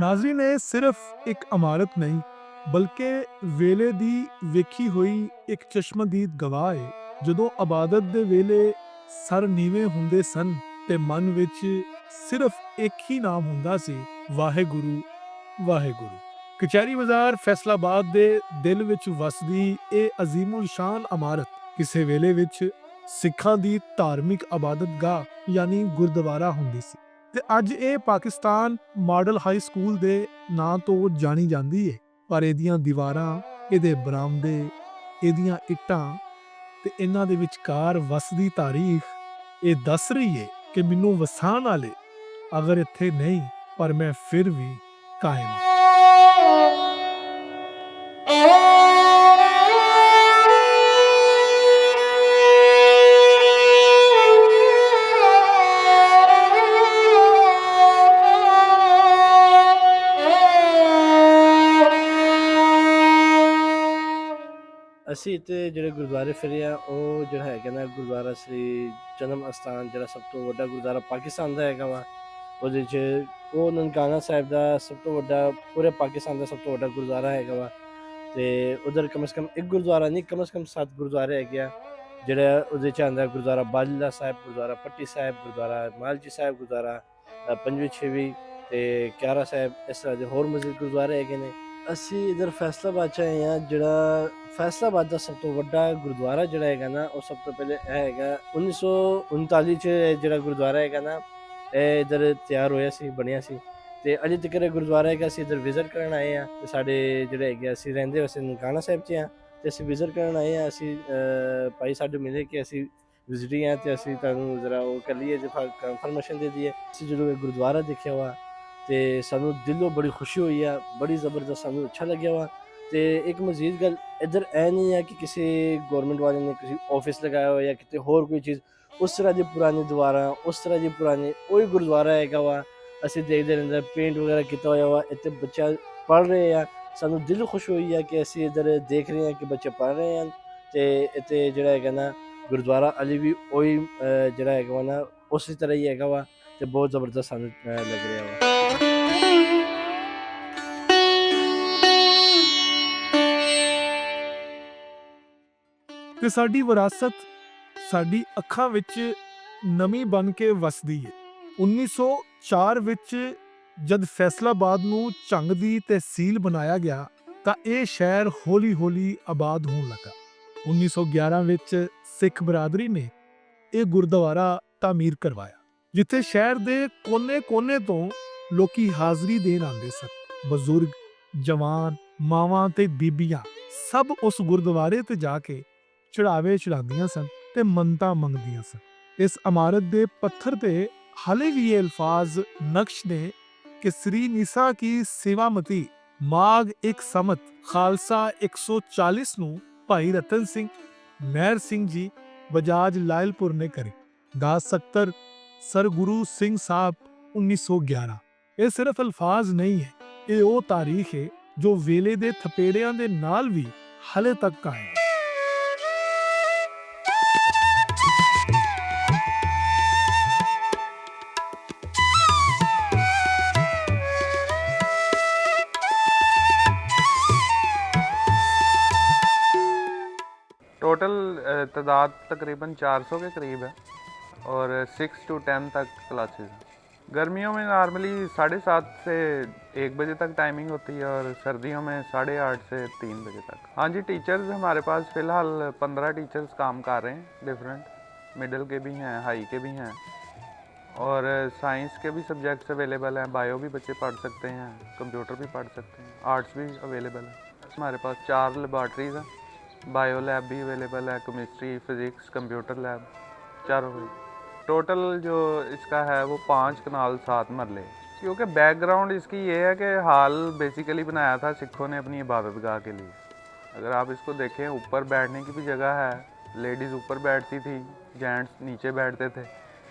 ਨਾਜ਼ਰੀਨ, ਇਹ ਸਿਰਫ ਇੱਕ ਇਮਾਰਤ ਨਹੀਂ ਬਲਕਿ ਵੇਲੇ ਦੀ ਵੇਖੀ ਹੋਈ ਇੱਕ ਚਸ਼ਮਦੀਦ ਗਵਾਹ ਹੈ। ਜਦੋਂ ਇਬਾਦਤ ਦੇ ਵੇਲੇ ਸਰ ਨੀਵੇਂ ਹੁੰਦੇ ਸਨ ਤੇ ਮਨ ਵਿੱਚ ਸਿਰਫ ਇੱਕ ਹੀ ਨਾਮ ਹੁੰਦਾ ਸੀ, ਵਾਹਿਗੁਰੂ ਵਾਹਿਗੁਰੂ। ਕਚਹਿਰੀ ਬਾਜ਼ਾਰ ਫੈਸਲਾਬਾਦ ਦੇ ਦਿਲ ਵਿੱਚ ਵਸਦੀ ਇਹ ਅਜ਼ੀਮੁਲ ਸ਼ਾਨ ਇਮਾਰਤ ਕਿਸੇ ਵੇਲੇ ਵਿੱਚ ਸਿੱਖਾਂ ਦੀ ਧਾਰਮਿਕ ਇਬਾਦਤਗਾਹ ਯਾਨੀ ਗੁਰਦੁਆਰਾ ਹੁੰਦੀ ਸੀ ਤੇ ਅੱਜ ਇਹ ਪਾਕਿਸਤਾਨ ਮਾਡਲ ਹਾਈ ਸਕੂਲ ਦੇ ਨਾਂ ਤੋਂ ਜਾਣੀ ਜਾਂਦੀ ਹੈ। ਪਰ ਇਹਦੀਆਂ ਦੀਵਾਰਾਂ, ਇਹਦੇ ਬਰਾਮਦੇ, ਇਹਦੀਆਂ ਇੱਟਾਂ ਤੇ ਇਹਨਾਂ ਦੇ ਵਿਚਕਾਰ ਵਸਦੀ ਤਾਰੀਖ ਇਹ ਦੱਸ ਰਹੀ ਹੈ ਕਿ ਮੈਨੂੰ ਵਸਾਉਣ ਵਾਲੇ ਅਗਰ ਇੱਥੇ ਨਹੀਂ ਪਰ ਮੈਂ ਫਿਰ ਵੀ ਕਾਇਮ ਹਾਂ। ਅਸੀਂ ਇੱਥੇ ਜਿਹੜੇ ਗੁਰਦੁਆਰੇ ਫਿਰੇ ਆ ਉਹ ਜਿਹੜਾ ਹੈਗਾ ਨਾ ਗੁਰਦੁਆਰਾ ਸ੍ਰੀ ਜਨਮ ਅਸਥਾਨ, ਜਿਹੜਾ ਸਭ ਤੋਂ ਵੱਡਾ ਗੁਰਦੁਆਰਾ ਪਾਕਿਸਤਾਨ ਦਾ ਹੈਗਾ ਵਾ। ਉਹਦੇ 'ਚ ਉਹ ਨਨਕਾਣਾ ਸਾਹਿਬ ਦਾ ਸਭ ਤੋਂ ਵੱਡਾ, ਪੂਰੇ ਪਾਕਿਸਤਾਨ ਦਾ ਸਭ ਤੋਂ ਵੱਡਾ ਗੁਰਦੁਆਰਾ ਹੈਗਾ ਵਾ। ਅਤੇ ਉਧਰ ਕਮ ਸੇ ਕਮ ਇੱਕ ਗੁਰਦੁਆਰਾ ਨਹੀਂ, ਕਮ ਸੇ ਕਮ 7 ਗੁਰਦੁਆਰੇ ਹੈਗੇ ਆ। ਜਿਹੜਾ ਉਹਦੇ 'ਚ ਆਉਂਦਾ ਗੁਰਦੁਆਰਾ ਬਾਜਲਾ ਸਾਹਿਬ, ਗੁਰਦੁਆਰਾ ਪੱਟੀ ਸਾਹਿਬ, ਗੁਰਦੁਆਰਾ ਮਾਲਜੀ ਸਾਹਿਬ, ਗੁਰਦੁਆਰਾ ਪੰਜਵੀਂ ਛੇਵੀਂ ਅਤੇ ਕਿਆਰਾ ਸਾਹਿਬ, ਇਸ ਤਰ੍ਹਾਂ ਦੇ ਹੋਰ ਮਜ਼ੀਦ ਗੁਰਦੁਆਰੇ ਹੈਗੇ ਨੇ। ਅਸੀਂ ਇੱਧਰ ਫੈਸਲਾਬਾਦ 'ਚ ਆਏ ਹਾਂ। ਜਿਹੜਾ ਫੈਸਲਾਬਾਦ ਦਾ ਸਭ ਤੋਂ ਵੱਡਾ ਗੁਰਦੁਆਰਾ ਜਿਹੜਾ ਹੈਗਾ ਨਾ, ਉਹ ਸਭ ਤੋਂ ਪਹਿਲੇ ਇਹ ਹੈਗਾ 1939 'ਚ ਜਿਹੜਾ ਗੁਰਦੁਆਰਾ ਹੈਗਾ ਨਾ, ਇਹ ਇੱਧਰ ਤਿਆਰ ਹੋਇਆ ਸੀ, ਬਣਿਆ ਸੀ। ਅਤੇ ਅਜੇ ਤੱਕ ਇਹ ਗੁਰਦੁਆਰਾ ਹੈਗਾ, ਅਸੀਂ ਇੱਧਰ ਵਿਜ਼ਿਟ ਕਰਨ ਆਏ ਹਾਂ। ਅਤੇ ਸਾਡੇ ਜਿਹੜੇ ਹੈਗੇ ਅਸੀਂ ਰਹਿੰਦੇ ਅਸੀਂ ਨਨਕਾਣਾ ਸਾਹਿਬ 'ਚ ਹਾਂ ਅਤੇ ਅਸੀਂ ਵਿਜ਼ਿਟ ਕਰਨ ਆਏ ਹਾਂ। ਅਸੀਂ ਭਾਈ ਸਾਡੇ ਮਿਲੇ ਕਿ ਅਸੀਂ ਵਿਜ਼ਿਟਿੰਗ ਹਾਂ ਅਤੇ ਅਸੀਂ ਤੁਹਾਨੂੰ ਜ਼ਰਾ ਉਹ ਕਰ ਲਈਏ, ਕਨਫਰਮੇਸ਼ਨ ਦੇ ਦਈਏ। ਅਸੀਂ ਜਦੋਂ ਇਹ ਗੁਰਦੁਆਰਾ ਦੇਖਿਆ ਵਾ ਅਤੇ ਸਾਨੂੰ ਦਿਲੋਂ ਬੜੀ ਖੁਸ਼ੀ ਹੋਈ ਆ, ਬੜੀ ਜ਼ਬਰਦਸਤ, ਸਾਨੂੰ ਅੱਛਾ ਲੱਗਿਆ ਵਾ। ਅਤੇ ਇੱਕ ਮਜ਼ੀਦ ਗੱਲ, ਇੱਧਰ ਇਹ ਨਹੀਂ ਹੈ ਕਿ ਕਿਸੇ ਗੌਰਮੈਂਟ ਵਾਲੇ ਨੇ ਕਿਸੇ ਆਫਿਸ ਲਗਾਇਆ ਹੋਇਆ ਜਾਂ ਕਿਤੇ ਹੋਰ ਕੋਈ ਚੀਜ਼, ਉਸ ਤਰ੍ਹਾਂ ਦੀ ਪੁਰਾਣੀ ਦੀਵਾਰਾਂ, ਉਸ ਤਰ੍ਹਾਂ ਦੀ ਪੁਰਾਣੀ ਉਹੀ ਗੁਰਦੁਆਰਾ ਹੈਗਾ ਵਾ। ਅਸੀਂ ਦੇਖਦੇ ਰਹਿੰਦੇ, ਪੇਂਟ ਵਗੈਰਾ ਕੀਤਾ ਹੋਇਆ ਵਾ। ਇੱਥੇ ਬੱਚਾ ਪੜ੍ਹ ਰਹੇ ਆ, ਸਾਨੂੰ ਦਿਲ ਖੁਸ਼ ਹੋਈ ਆ ਕਿ ਅਸੀਂ ਇੱਧਰ ਦੇਖ ਰਹੇ ਹਾਂ ਕਿ ਬੱਚੇ ਪੜ੍ਹ ਰਹੇ ਹਨ। ਅਤੇ ਇੱਥੇ ਜਿਹੜਾ ਹੈਗਾ ਨਾ ਗੁਰਦੁਆਰਾ ਅਲੀ ਵੀ ਉਹੀ ਜਿਹੜਾ ਹੈਗਾ ਵਾ ਨਾ, ਉਸੇ ਤਰ੍ਹਾਂ ਹੀ ਹੈਗਾ ਵਾ ਅਤੇ ਬਹੁਤ ਜ਼ਬਰਦਸਤ ਸਾਨੂੰ ਲੱਗ ਰਿਹਾ ਵਾ। ਤੇ ਸਾਡੀ ਵਿਰਾਸਤ ਸਾਡੀ ਅੱਖਾਂ ਵਿੱਚ ਨਵੀਂ ਬਣ ਕੇ ਵਸਦੀ ਹੈ। 1904 ਵਿੱਚ ਜਦ ਫੈਸਲਾਬਾਦ ਨੂੰ ਝੰਗ ਦੀ ਤਹਿਸੀਲ ਬਣਾਇਆ ਗਿਆ ਤਾਂ ਇਹ ਸ਼ਹਿਰ ਹੌਲੀ-ਹੌਲੀ ਆਬਾਦ ਹੋਣ ਲੱਗਾ। 1911 ਵਿੱਚ ਸਿੱਖ ਬਰਾਦਰੀ ਨੇ ਇਹ ਗੁਰਦੁਆਰਾ ਤਾਮੀਰ ਕਰਵਾਇਆ, ਜਿੱਥੇ ਸ਼ਹਿਰ ਦੇ ਕੋਨੇ-ਕੋਨੇ ਤੋਂ ਲੋਕੀ ਹਾਜ਼ਰੀ ਦੇਣ ਆਉਂਦੇ ਸਨ। ਬਜ਼ੁਰਗ, ਜਵਾਨ, ਮਾਵਾਂ ਤੇ ਬੀਬੀਆਂ ਸਭ ਉਸ ਗੁਰਦੁਆਰੇ ਤੇ ਜਾ ਕੇ ਚੜਾਵੇ ਚੜਾਉਂਦੀਆਂ ਸਨ ਤੇ ਮੰਨਤਾਂ ਮੰਗਦੀਆਂ ਸਨ। ਇਸ ਇਮਾਰਤ ਦੇ ਪੱਥਰ ਤੇ ਹਾਲੇ ਵੀ ਇਹ ਅਲਫਾਜ਼ ਨਕਸ਼ ਨੇ ਕਿ ਸ੍ਰੀ ਨੀਸਾ ਕੀ ਸੇਵਾਮਤੀ ਮਾਘ ਇੱਕ ਸਮਤ ਖਾਲਸਾ 140 ਨੂੰ ਭਾਈ ਰਤਨ ਸਿੰਘ, ਮਹਿਰ ਸਿੰਘ ਜੀ ਬਜਾਜ ਲਾਇਲਪੁਰ ਨੇ ਕਰੀ। ਦਾਸ ਸੱਤਰ ਸਰ ਗੁਰੂ ਸਿੰਘ ਸਾਹਿਬ 1911। ਇਹ ਸਿਰਫ ਅਲਫਾਜ਼ ਨਹੀਂ ਹੈ, ਇਹ ਉਹ ਤਾਰੀਖ ਹੈ ਜੋ ਵੇਲੇ ਦੇ ਥਪੇੜਿਆਂ ਦੇ ਨਾਲ ਵੀ ਹਾਲੇ ਤੱਕ ਕਾਇਮ ਹੈ। टोटल तादाद तकरीबन 400 के करीब है और 6 to 10 तक क्लासेस हैं। गर्मियों में नॉर्मली 7:30 से 1 बजे तक टाइमिंग होती है और सर्दियों में 8:30 से 3 बजे तक। हाँ जी, टीचर्स हमारे पास फ़िलहाल 15 टीचर्स काम कर रहे हैं। डिफरेंट मिडिल के भी हैं, हाई के भी हैं और साइंस के भी सब्जेक्ट्स अवेलेबल हैं। बायो भी बच्चे पढ़ सकते हैं, कंप्यूटर भी पढ़ सकते हैं, आर्ट्स भी अवेलेबल है। हमारे पास 4 लेबॉर्ट्रीज़ हैं, बायो लैब भी अवेलेबल है, केमिस्ट्री, फिज़िक्स, कंप्यूटर लैब, चारों। टोटल जो इसका है वो 5 कनाल 7 मरले। क्योंकि बैकग्राउंड इसकी ये है कि हाल बेसिकली बनाया था सिखों ने अपनी इबादतगाह के लिए। अगर आप इसको देखें, ऊपर बैठने की भी जगह है, लेडीज़ ऊपर बैठती थी, जेंट्स नीचे बैठते थे।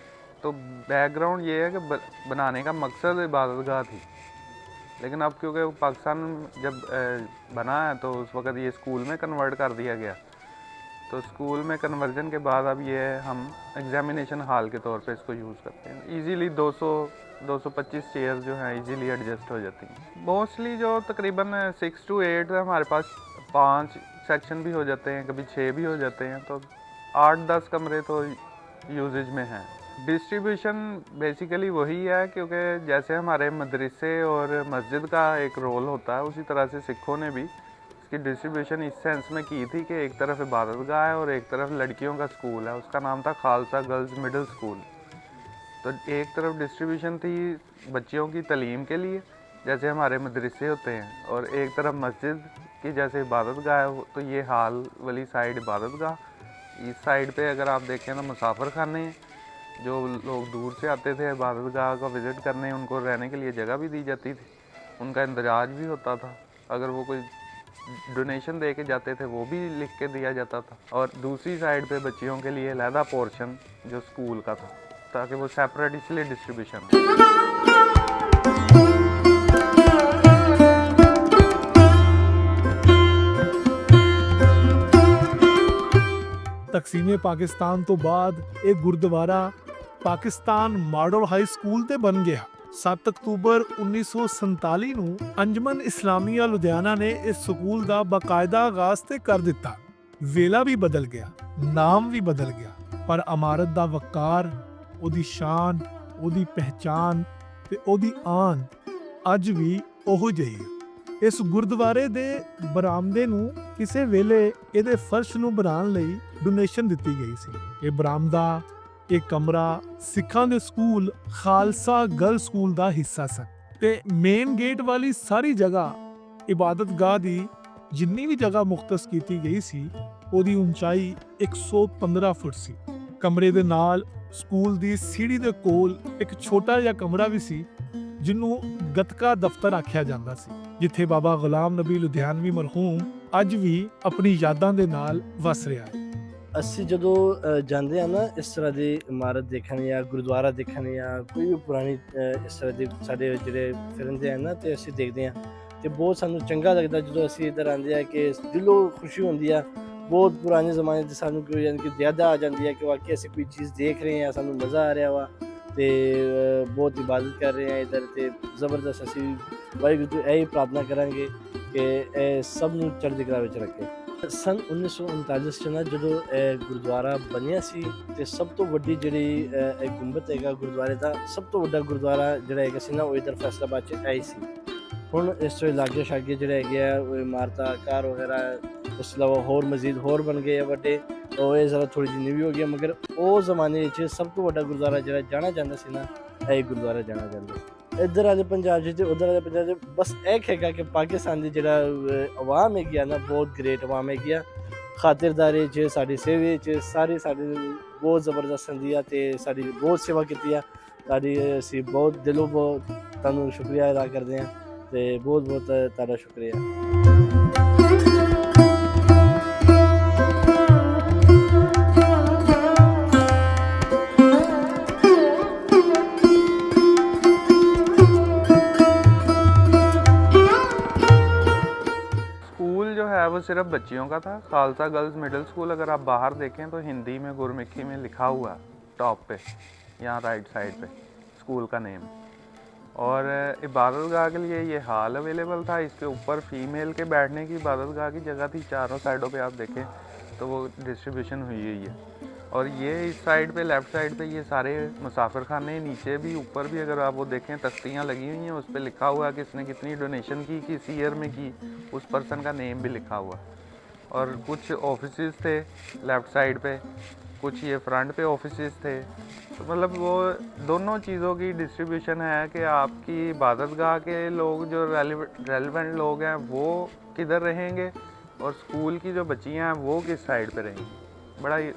तो बैकग्राउंड ये है कि बनाने का मकसद इबादतगाह थी, लेकिन अब क्योंकि पाकिस्तान जब बना है तो उस वक़्त ये स्कूल में कन्वर्ट कर दिया गया। तो स्कूल में कन्वर्जन के बाद अब ये हम एग्जामिनेशन हॉल के तौर पे इसको यूज़ करते हैं। इजीली 200-225 चेयर्स जो हैं इजीली एडजस्ट हो जाती हैं। मोस्टली जो तकरीबन 6 to 8 हमारे पास 5 सेक्शन भी हो जाते हैं, कभी 6 भी हो जाते हैं, तो 8-10 कमरे तो यूजेज में हैं। डिस्ट्रीब्यूशन बेसिकली वही है, क्योंकि जैसे हमारे मदरसे और मस्जिद का एक रोल होता है, उसी तरह से सिखों ने भी इसकी डिस्ट्रीब्यूशन इस सेंस में की थी कि एक तरफ इबादतगाह है और एक तरफ लड़कियों का स्कूल है, उसका नाम था खालसा गर्ल्स मिडिल स्कूल। तो एक तरफ डिस्ट्रीब्यूशन थी बच्चियों की तालीम के लिए, जैसे हमारे मदरसे होते हैं, और एक तरफ मस्जिद की जैसे इबादतगाह है, तो ये हाल वाली साइड इबादतगाह। इस साइड पे अगर आप देखें तो मुसाफिर खाने हैं, जो लोग दूर से आते थे इबादतगाह को विज़िट करने, उनको रहने के लिए जगह भी दी जाती थी, उनका इंतजाज भी होता था। अगर वो कोई डोनेशन दे के जाते थे वो भी लिख के दिया जाता था। और दूसरी साइड पे बच्चियों के लिए अलहदा पोर्शन जो स्कूल का था, ताकि वो सेपरेट, इसलिए डिस्ट्रीब्यूशन है। ਤਕਸੀਮੇ ਪਾਕਿਸਤਾਨ ਤੋਂ ਬਾਅਦ ਇਹ Gurdwara Pakistan model high school ਤੇ ਬਣ ਗਿਆ। 7 ਅਕਤੂਬਰ 1947 ਨੂੰ ਅੰਜਮਨ ਇਸਲਾਮੀਆ ਲੁਧਿਆਣਾ ਨੇ ਇਸ ਸਕੂਲ ਦਾ ਬਾਕਾਇਦਾ ਆਗਾਜ਼ ਤੇ ਕਰ ਦਿੱਤਾ। ਵੇਲਾ ਵੀ ਬਦਲ ਗਿਆ, ਨਾਮ ਵੀ ਬਦਲ ਗਿਆ, ਪਰ ਇਮਾਰਤ ਦਾ ਵਕਾਰ, ਉਹਦੀ ਸ਼ਾਨ, ਉਹਦੀ ਪਹਿਚਾਨ ਤੇ ਉਹਦੀ ਆਨ ਅੱਜ ਵੀ ਉਹੋ ਜਿਹੀ ਹੈ। ਇਸ ਗੁਰਦੁਆਰੇ ਦੇ ਬਰਾਮਦੇ ਨੂੰ ਕਿਸੇ ਵੇਲੇ ਇਹਦੇ ਫਰਸ਼ ਨੂੰ ਬਣਾਉਣ ਲਈ ਡੋਨੇਸ਼ਨ ਦਿੱਤੀ ਗਈ ਸੀ। ਇਹ ਬਰਾਮਦਾ, ਇਹ ਕਮਰਾ ਸਿੱਖਾਂ ਦੇ ਸਕੂਲ ਖਾਲਸਾ ਗਰਲ ਸਕੂਲ ਦਾ ਹਿੱਸਾ ਸੀ ਤੇ ਮੇਨ ਗੇਟ ਵਾਲੀ ਸਾਰੀ ਜਗ੍ਹਾ ਇਬਾਦਤਗਾਹ ਦੀ ਜਿੰਨੀ ਵੀ ਜਗ੍ਹਾ ਮੁਖਤਸ ਕੀਤੀ ਗਈ ਸੀ, ਉਹਦੀ ਉਚਾਈ 115 ਫੁੱਟ ਸੀ। ਕਮਰੇ ਦੇ ਨਾਲ ਸਕੂਲ ਦੀ ਸੀੜੀ ਦੇ ਕੋਲ ਇੱਕ ਛੋਟਾ ਜਿਹਾ ਕਮਰਾ ਵੀ ਸੀ, ਜਿਹਨੂੰ ਗਤਕਾ ਦਫ਼ਤਰ ਆਖਿਆ ਜਾਂਦਾ ਸੀ, ਜਿੱਥੇ ਬਾਬਾ ਗੁਲਾਮ ਨਬੀ ਲੁਧਿਆਣਵੀ ਮਰਹੂਮ ਅੱਜ ਵੀ ਆਪਣੀ ਯਾਦਾਂ ਦੇ ਨਾਲ ਵਸ ਰਿਹਾ ਹੈ। ਅਸੀਂ ਜਦੋਂ ਜਾਂਦੇ ਆ ਨਾ ਇਸ ਤਰ੍ਹਾਂ ਦੀ ਇਮਾਰਤ ਦੇਖਣ ਜਾਂ ਗੁਰਦੁਆਰਾ ਦੇਖਣ ਜਾਂ ਕੋਈ ਵੀ ਪੁਰਾਣੀ ਇਸ ਤਰ੍ਹਾਂ ਦੇ ਸਾਡੇ ਜਿਹੜੇ ਫਿਰਦੇ ਆ ਨਾ, ਤੇ ਅਸੀਂ ਦੇਖਦੇ ਆ ਤੇ ਬਹੁਤ ਸਾਨੂੰ ਚੰਗਾ ਲੱਗਦਾ ਜਦੋਂ ਅਸੀਂ ਇੱਧਰ ਆਉਂਦੇ ਆ ਕਿ ਦਿਲੋਂ ਖੁਸ਼ੀ ਹੁੰਦੀ ਆ। ਬਹੁਤ ਪੁਰਾਣੇ ਜ਼ਮਾਨੇ 'ਚ ਸਾਨੂੰ ਕੋਈ ਯਾਨੀ ਕਿ ਯਾਦ ਆ ਜਾਂਦੀ ਹੈ ਕਿ ਵਾਕਈ ਅਸੀਂ ਕੋਈ ਚੀਜ਼ ਦੇਖ ਰਹੇ ਹਾਂ, ਸਾਨੂੰ ਮਜ਼ਾ ਆ ਰਿਹਾ ਵਾ ਤੇ ਬਹੁਤ ਇਬਾਦਤ ਕਰ ਰਹੇ ਹਾਂ ਇੱਧਰ। ਤੇ ਜ਼ਬਰਦਸਤ ਅਸੀਂ ਵਾਹਿਗੁਰੂ ਤੋਂ ਇਹ ਹੀ ਪ੍ਰਾਰਥਨਾ ਕਰਾਂਗੇ ਕਿ ਇਹ ਸਭ ਨੂੰ ਚੜ੍ਹਦੀ ਕਲਾ ਵਿੱਚ ਰੱਖੇ। ਸਨ 1939 'ਚ ਨਾ ਜਦੋਂ ਇਹ ਗੁਰਦੁਆਰਾ ਬਣਿਆ ਸੀ, ਤੇ ਸਭ ਤੋਂ ਵੱਡੀ ਜਿਹੜੀ ਇਹ ਗੁੰਬਦ ਹੈਗਾ ਗੁਰਦੁਆਰੇ ਦਾ, ਸਭ ਤੋਂ ਵੱਡਾ ਗੁਰਦੁਆਰਾ ਜਿਹੜਾ ਹੈਗਾ ਸੀ ਨਾ, ਉਹ ਇੱਧਰ ਫੈਸਲਾਬਾਦ 'ਚ ਆਈ ਸੀ। ਹੁਣ ਇਸ ਤੋਂ ਲਾਗੇ ਸ਼ਾਗੇ ਜਿਹੜੇ ਹੈਗੇ ਆ ਉਹ ਇਮਾਰਤਾਂ ਕਾਰ ਵਗੈਰਾ, ਉਸ ਤੋਂ ਇਲਾਵਾ ਹੋਰ ਮਜ਼ੀਦ ਹੋਰ ਬਣ ਗਏ ਆ ਵੱਡੇ, ਉਹ ਇਹ ਜ਼ਰਾ ਥੋੜ੍ਹੀ ਜਿਹੀ ਨਵੀਂ ਹੋ ਗਈ, ਮਗਰ ਉਹ ਜ਼ਮਾਨੇ ਵਿੱਚ ਸਭ ਤੋਂ ਵੱਡਾ ਗੁਰਦੁਆਰਾ ਜਿਹੜਾ ਜਾਣਾ ਜਾਂਦਾ ਸੀ ਨਾ, ਇਹ ਗੁਰਦੁਆਰਾ ਜਾਣਾ ਜਾਂਦਾ। ਇੱਧਰ ਵਾਲੇ ਪੰਜਾਬ 'ਚ ਤੇ ਉੱਧਰ ਵਾਲੇ ਪੰਜਾਬ 'ਚ ਬਸ ਇੱਕ ਹੈਗਾ ਕਿ ਪਾਕਿਸਤਾਨ ਦੀ ਜਿਹੜਾ ਆਵਾਮ ਹੈਗੀ ਆ ਨਾ, ਬਹੁਤ ਗ੍ਰੇਟ ਆਵਾਮ ਹੈਗੀ ਆ। ਖਾਤਰਦਾਰੀ 'ਚ, ਸਾਡੀ ਸੇਵਾ 'ਚ ਸਾਰੀ ਸਾਡੀ ਬਹੁਤ ਜ਼ਬਰਦਸਤ ਹੁੰਦੀ ਆ ਤੇ ਸਾਡੀ ਬਹੁਤ ਸੇਵਾ ਕੀਤੀ ਆ ਸਾਡੀ। ਅਸੀਂ ਬਹੁਤ ਦਿਲੋਂ ਬਹੁਤ ਤੁਹਾਨੂੰ ਸ਼ੁਕਰੀਆ ਅਦਾ ਕਰਦੇ ਹਾਂ ਤੇ ਬਹੁਤ ਬਹੁਤ ਤੁਹਾਡਾ ਸ਼ੁਕਰੀਆ। स्कूल जो है वो सिर्फ बच्चियों का था, खालसा गर्ल्स मिडिल स्कूल। अगर आप बाहर देखें तो हिंदी में गुरमुखी में लिखा हुआ टॉप पे, यहाँ राइट साइड पे स्कूल का नेम। और इबादतगाह के लिए ये हॉल अवेलेबल था, इसके ऊपर फ़ीमेल के बैठने की इबादतगाह की जगह थी। चारों साइडों पे आप देखें तो वो डिस्ट्रीब्यूशन हुई हुई है। और ये इस साइड पे, लेफ़्ट साइड पे ये सारे मुसाफिर खाने, नीचे भी ऊपर भी अगर आप वो देखें तख्तियाँ लगी हुई हैं, उस पर लिखा हुआ है किसने कितनी डोनेशन की, किस ईयर में की, उस पर्सन का नेम भी लिखा हुआ। और कुछ ऑफिसेज़ थे लेफ़्ट साइड पे, कुछ ये फ्रंट पे ऑफिसेज़ थे। तो मतलब वो दोनों चीज़ों की डिस्ट्रीब्यूशन है कि आपकी इबादतगाह के लोग जो रेलिवेंट लोग हैं वो किधर रहेंगे, और स्कूल की जो बच्चियाँ हैं वो किस साइड पे रहेंगी। बड़ा ही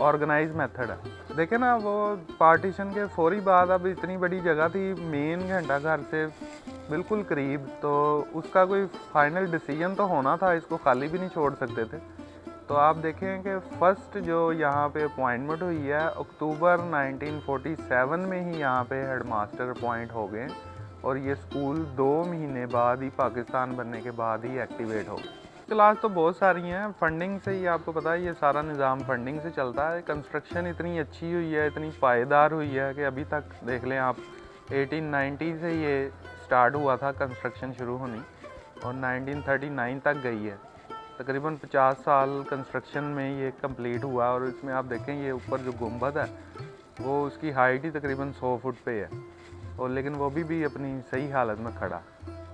ऑर्गेनाइज मेथड है। देखें ना, वो पार्टीशन के फौरी बाद अब इतनी बड़ी जगह थी, मेन घंटा घर से बिल्कुल करीब, तो उसका कोई फाइनल डिसीजन तो होना था, इसको खाली भी नहीं छोड़ सकते थे। तो आप देखें कि फ़र्स्ट जो यहाँ पे अपॉइंटमेंट हुई है अक्टूबर 1947 में ही यहाँ पे हेडमास्टर अपॉइंट हो गए, और ये स्कूल 2 महीने बाद ही, पाकिस्तान बनने के बाद ही एक्टिवेट हो गए। क्लास तो बहुत सारी हैं, फंडिंग से ही आपको पता है ये सारा निज़ाम फंडिंग से चलता है। कंस्ट्रक्शन इतनी अच्छी हुई है, इतनी पायदार हुई है कि अभी तक देख लें आप 1890 से ये स्टार्ट हुआ था कंस्ट्रक्शन शुरू होनी और 1939 तक गई है। तकरीबन 50 साल कंस्ट्रक्शन में ये कंप्लीट हुआ और इसमें आप देखें ये ऊपर जो गुंबद है वो उसकी हाइट ही तकरीबन 100 फुट पे है और लेकिन वो भी अपनी सही हालत में खड़ा।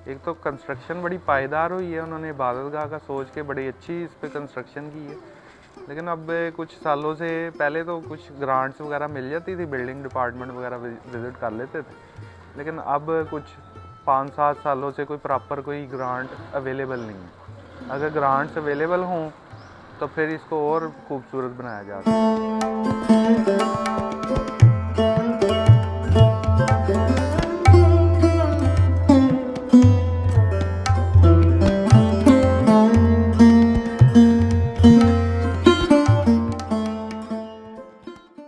एक तो कंस्ट्रक्शन बड़ी पायदार हुई है, उन्होंने इबादतगाह का सोच के बड़ी अच्छी इस पे कंस्ट्रक्शन की है। लेकिन अब कुछ सालों से पहले तो कुछ ग्रांट्स वगैरह मिल जाती थी, बिल्डिंग डिपार्टमेंट वगैरह विज़िट कर लेते थे, लेकिन अब कुछ 5-7 सालों से कोई प्रॉपर कोई ग्रांट अवेलेबल नहीं है। अगर ग्रांट्स अवेलेबल हों तो फिर इसको और खूबसूरत बनाया जा सकता है।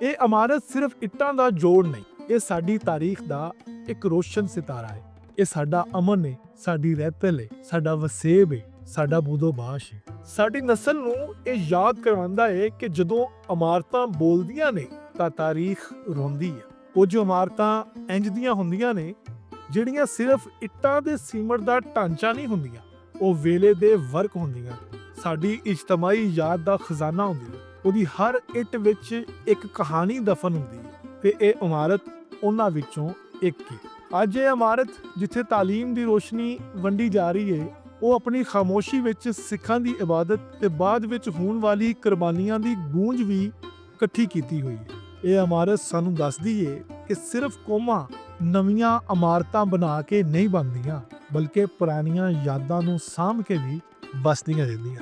ਇਹ ਇਮਾਰਤ ਸਿਰਫ ਇੱਟਾਂ ਦਾ ਜੋੜ ਨਹੀਂ, ਇਹ ਸਾਡੀ ਤਾਰੀਖ ਦਾ ਇੱਕ ਰੋਸ਼ਨ ਸਿਤਾਰਾ ਹੈ। ਇਹ ਸਾਡਾ ਅਮਨ ਹੈ, ਸਾਡੀ ਰਹਿਤਲ ਹੈ, ਸਾਡਾ ਵਸੇਬ ਹੈ, ਸਾਡਾ ਬੂਦੋਬਾਸ਼ ਹੈ। ਸਾਡੀ ਨਸਲ ਨੂੰ ਇਹ ਯਾਦ ਕਰਵਾਉਂਦਾ ਹੈ ਕਿ ਜਦੋਂ ਇਮਾਰਤਾਂ ਬੋਲਦੀਆਂ ਨੇ ਤਾਂ ਤਾਰੀਖ ਰੋਂਦੀ ਹੈ। ਕੁਝ ਇਮਾਰਤਾਂ ਇੰਜ ਦੀਆਂ ਹੁੰਦੀਆਂ ਨੇ ਜਿਹੜੀਆਂ ਸਿਰਫ ਇੱਟਾਂ ਦੇ ਸੀਮਟ ਦਾ ਢਾਂਚਾ ਨਹੀਂ ਹੁੰਦੀਆਂ, ਉਹ ਵੇਲੇ ਦੇ ਵਰਕ ਹੁੰਦੀਆਂ, ਸਾਡੀ ਇਜਤਮਾਈ ਯਾਦ ਦਾ ਖਜ਼ਾਨਾ ਹੁੰਦੀ ਹੈ। ਉਹਦੀ ਹਰ ਇੱਟ ਵਿੱਚ ਇੱਕ ਕਹਾਣੀ ਦਫਨ ਹੁੰਦੀ ਹੈ ਤੇ ਇਹ ਇਮਾਰਤ ਉਹਨਾਂ ਵਿੱਚੋਂ ਇੱਕ ਹੈ। ਅੱਜ ਇਹ ਇਮਾਰਤ ਜਿੱਥੇ ਤਾਲੀਮ ਦੀ ਰੋਸ਼ਨੀ ਵੰਡੀ ਜਾ ਰਹੀ ਹੈ, ਉਹ ਆਪਣੀ ਖਾਮੋਸ਼ੀ ਵਿੱਚ ਸਿੱਖਾਂ ਦੀ ਇਬਾਦਤ ਤੇ ਬਾਅਦ ਵਿੱਚ ਹੋਣ ਵਾਲੀ ਕੁਰਬਾਨੀਆਂ ਦੀ ਗੂੰਜ ਵੀ ਇਕੱਠੀ ਕੀਤੀ ਹੋਈ ਹੈ। ਇਹ ਇਮਾਰਤ ਸਾਨੂੰ ਦੱਸਦੀ ਹੈ ਕਿ ਸਿਰਫ ਕੌਮਾਂ ਨਵੀਆਂ ਇਮਾਰਤਾਂ ਬਣਾ ਕੇ ਨਹੀਂ ਬਣਦੀਆਂ, ਬਲਕਿ ਪੁਰਾਣੀਆਂ ਯਾਦਾਂ ਨੂੰ ਸਾਂਭ ਕੇ ਵੀ ਬਸਦੀਆਂ ਰਹਿੰਦੀਆਂ।